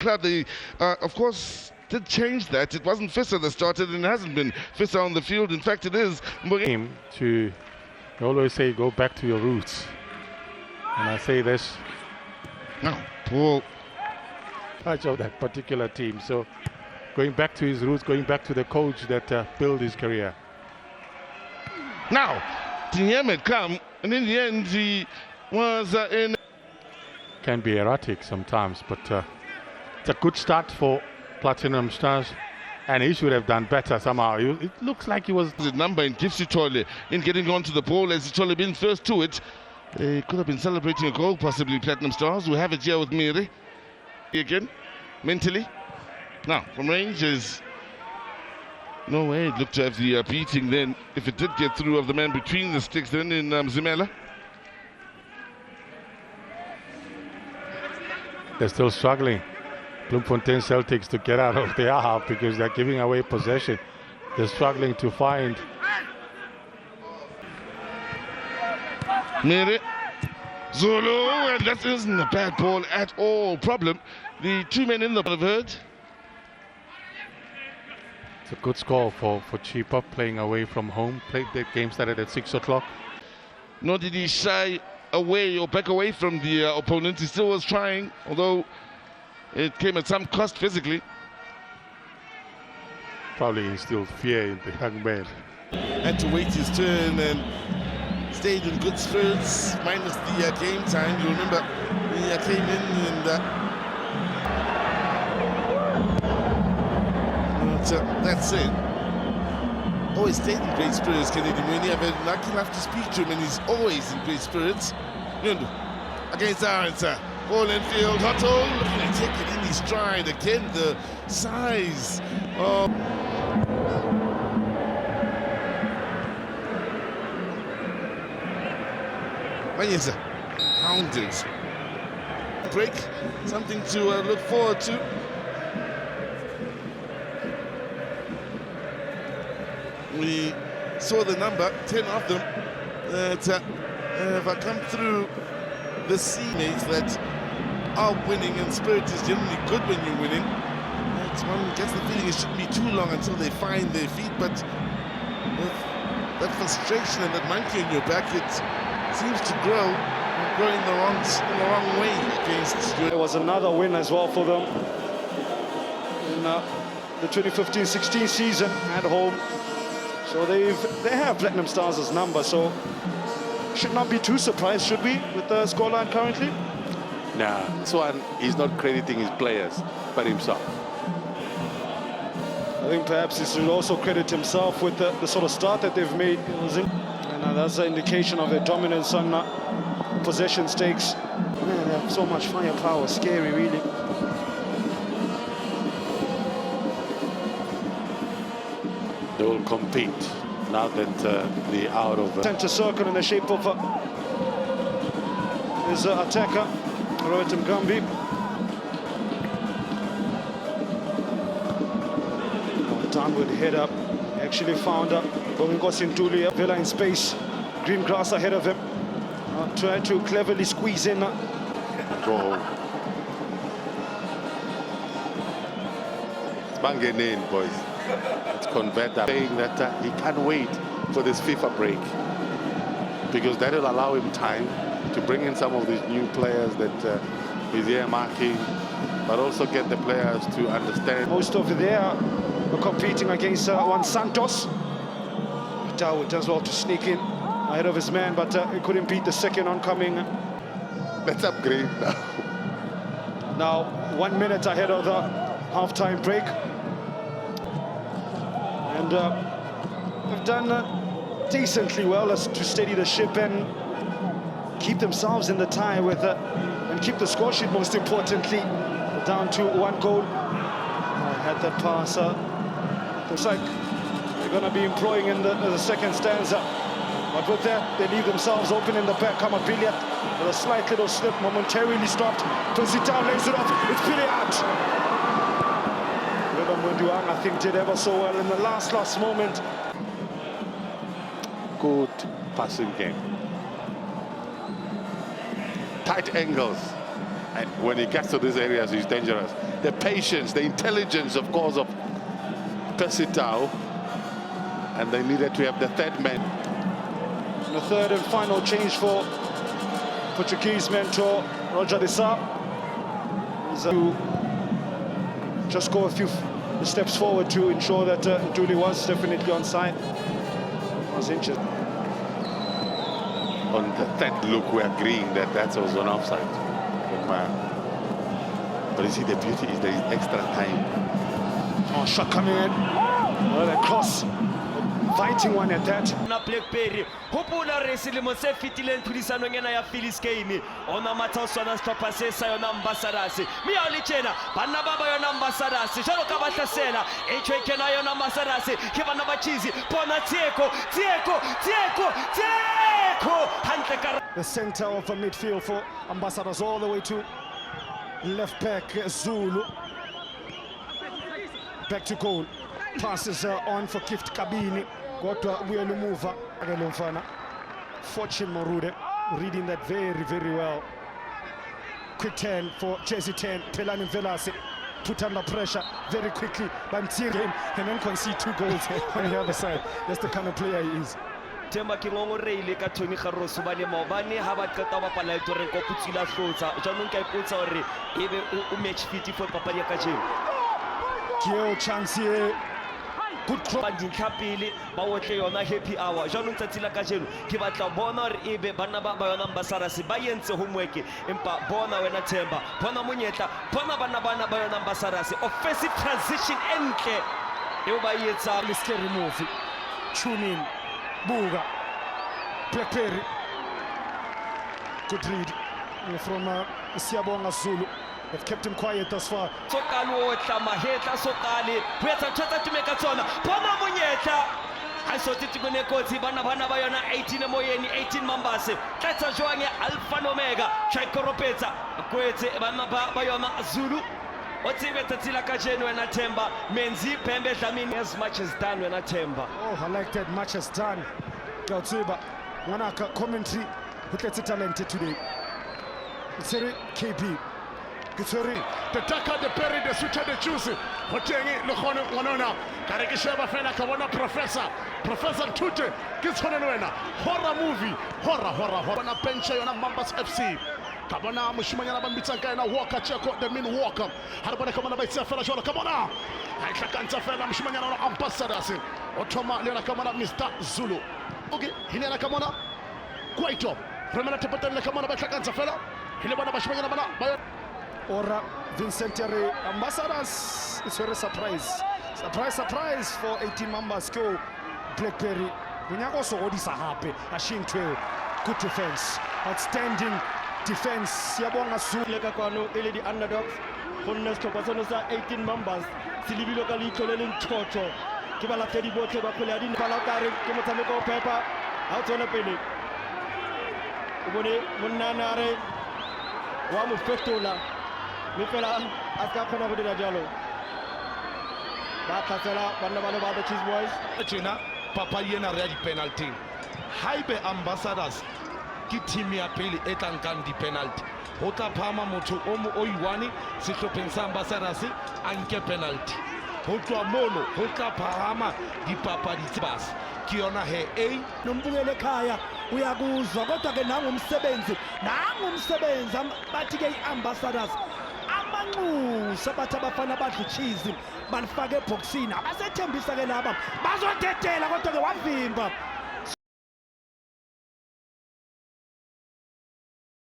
club. They, of course, did change that. It wasn't Fisser that started, and it hasn't been Fisser on the field. In fact, it is Mbonge. To always say, go back to your roots. And I say this. Now, Paul. Touch of that particular team. So going back to his roots, going back to the coach that built his career. Now, Tinyem had come, and in the end, he was in. Can be erratic sometimes, but it's a good start for Platinum Stars, and he should have done better somehow. It looks like he was. The number in Gipsy in getting onto the ball as Chole been first to it. They could have been celebrating a goal, possibly Platinum Stars. We have it here with Miri again, mentally. Now, from range is no way. It looked to have the beating then, if it did get through, of the man between the sticks then in Zimela. They're still struggling, Bloemfontein Celtics, to get out of their half because they're giving away possession. They're struggling to find. Miri Zulu, and that isn't a bad ball at all. Problem, the two men in the have heard. It's a good score for Chipa, playing away from home. The game started at 6 o'clock. Nor did he shy away or back away from the opponent. He still was trying, although it came at some cost physically. Probably instilled fear in the young man. Had to wait his turn and stayed in good spirits, minus the game time. You remember he came in and that's it. Always stayed in great spirits, Kennedy. When you have been lucky enough to speak to him, and he's always in great spirits. Against Aransa, ball in field, Hotto looking to take it in his stride. Again, the size of. Manyesa, hounded. Break, something to look forward to. We saw the number, 10 of them, that have come through the teammates that are winning, and spirit is generally good when you're winning. One gets the feeling it shouldn't be too long until they find their feet, but with that frustration and that monkey on your back, it seems to grow in the wrong way against you. It was another win as well for them in the 2015-16 season at home. So they have Platinum Stars' number, so should not be too surprised, should we, with the scoreline currently? Nah, this one, he's not crediting his players, but himself. I think perhaps he should also credit himself with the sort of start that they've made. And that's an indication of their dominance on possession stakes. Man, they have so much firepower, scary, really. They will compete now that they're out of... Center circle in the shape of his attacker, Rohit Mgambi. Downward head up, actually found Bongosi Ntuli, Villa in space, green grass ahead of him. Trying to cleverly squeeze in. Go home. It's banging in, boys. It's converter saying that he can't wait for this FIFA break because that will allow him time to bring in some of these new players that he's earmarking, but also get the players to understand. Most of them were competing against Juan Santos. Tao does well to sneak in ahead of his man, but he couldn't beat the second oncoming. Let's upgrade now. Now 1 minute ahead of the half-time break. And they've done decently well as to steady the ship and keep themselves in the tie with and keep the score sheet, most importantly, down to 1 goal. Had that pass. Looks like they're going to be employing in the second stanza. But with that, they leave themselves open in the back. Kamabilia with a slight little slip, momentarily stopped. Tozita lays it off. It's Piliat. Munduang, I think, did ever so well in the last moment. Good passing game. Tight angles. And when he gets to these areas, he's dangerous. The patience, the intelligence, of course, of Pesitao. And they needed to have the third man. The third and final change for Portuguese mentor Roger de Sá. Just go a few steps forward to ensure that Nduli was definitely on side. Was injured. On the third look, we're agreeing that that was an offside. But you see, the beauty is there is extra time. Oh, shot coming in. Well, a cross. Fighting one at that. Na Blackberry hopola re selemo se fitileng tlhodisano ngena ya Phillies game ona matha sona stopper se sa yona Ambassadors mi ya le tjena bana ba ba yona Ambassadors jalo ka ba hlasela HK na yona Ambassadors ke bana ba cheese bona Tsieko hantle ka The center of the midfield for Ambassadors all the way to left back Zulu. Back to goal. Passes on for Gift Kabini. Got to Uyelumuva Agelomfana. Fortune Morude reading that very, very well. Quick turn for Jesse 10. Pelani Velasi put under pressure very quickly by Mtiri and then concede 2 goals on the other side. That's the kind of player he is. Tema ke ngongorele ka Tony Kgaroso ba le maobane ha ba qeta ba pala ito re ko putsila hlotsa jaanong ka ipotsa hore ebe o match fit for papadi ya ka jeno Kieo chance here. Good cross. Dintlha pele ba otle yona happy hour jaanong tsatsi la ka jeno ke batla bona hore ebe bana ba yona Ambassadors ba yentse homework empa bona wena Themba bona monyetla bona bana ba yona Ambassadors offensive transition entle eo ba yetsa The scary move. Tune in. Buga. Blackberry. Good read from Siyabonga Zulu. They've kept him quiet thus far. Sokali otla mahetla sokali ho etsa tshwetsa tumeka tsona bona monyetla ha so titibone kotsi bana ba yona 18 moyeni 18 members tlatsa jwang ya Alpha and Omega try koropetsa kwetse bana ba yona Zulu otsibe tsatsila ka jeno wena Themba menzi Phembe Dlamini as much as done wena Themba. Oh, I like that much as done. Kautsiba Wanaka commentary with let's talented today. It's a KB. Kitori the taka the perry the switcher the choose hotengi lokhono wanona kare ke sheba fela ka bona professor Tute ke tshone wena horror movie horror na bench yona Mambas FC ka bona moshimanyana ba mbitsang ka ena Walker Cheko the mean Walker ha re bona ka bona ba itse fela jolo ka bona ha itlakantsa fela moshimanyana wa Ambassadors o thoma le na ka bona Mr Zulu okay hinela ka bona kwaito remela tepetele ka bona ba itlakantsa fela hile bona moshimanyana bana ba Ora Vincent Terry Ambassadors. It's very surprise for 18 members. Go Blackberry. Bunyago so odisa happy. Ashintwe. Good defense. Outstanding defense. Siyabonga Zulu ka kwano ele di underdogs honne stopper tsone sa 18 members silibilo ka litlolele ntshotso ke ba latedi botlhe ba khole ya di bala kare ke motshameko o pepa ha o tsona pele o bone monnanare wa mo fetola Mifela aska khona go dira jalo ba khatsela bana ba the Cheese Boys tjena papa yena re ya di penalty haibe Ambassadors ke team ya pele e tlankang di penalty ho tla phama motho o mo oiwane sehlopheng sa Ambassadors a nke penalty ho tloa mono ho tla phama dipapadi tsebas ke yona he nombukele ekhaya uyakuzwa kodwa ke nangumsebenzi bathi ke iAmbassadors amanxusa bathi abafana badla cheese balifaka eboxini abasethembisa ke laba bazodedela kodwa ke wavimba